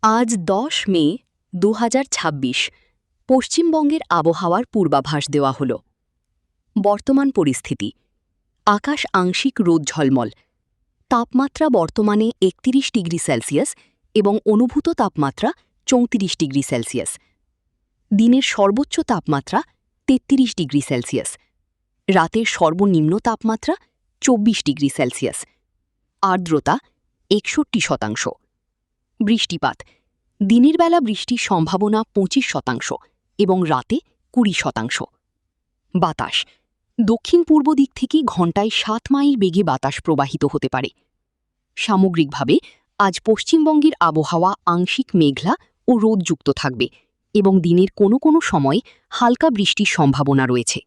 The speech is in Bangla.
আজ ১০ মে ২০২৬ পশ্চিমবঙ্গের আবহাওয়ার পূর্বাভাস দেওয়া হল। বর্তমান পরিস্থিতি: আকাশ আংশিক রোদ ঝলমল, তাপমাত্রা বর্তমানে ৩১ ডিগ্রি সেলসিয়াস এবং অনুভূত তাপমাত্রা ৩৪ ডিগ্রি সেলসিয়াস। দিনের সর্বোচ্চ তাপমাত্রা ৩৩ ডিগ্রি সেলসিয়াস, রাতের সর্বনিম্ন তাপমাত্রা ২৪ ডিগ্রি সেলসিয়াস। আর্দ্রতা ৬১%। বৃষ্টিপাত: দিনের বেলা বৃষ্টির সম্ভাবনা ২৫% এবং রাতে ২০%। বাতাস: দক্ষিণ পূর্ব দিক থেকে ঘণ্টায় ৭ মাইল বেগে বাতাস প্রবাহিত হতে পারে। সামগ্রিকভাবে আজ পশ্চিমবঙ্গের আবহাওয়া আংশিক মেঘলা ও রোদযুক্ত থাকবে এবং দিনের কোনো কোনো সময় হালকা বৃষ্টির সম্ভাবনা রয়েছে।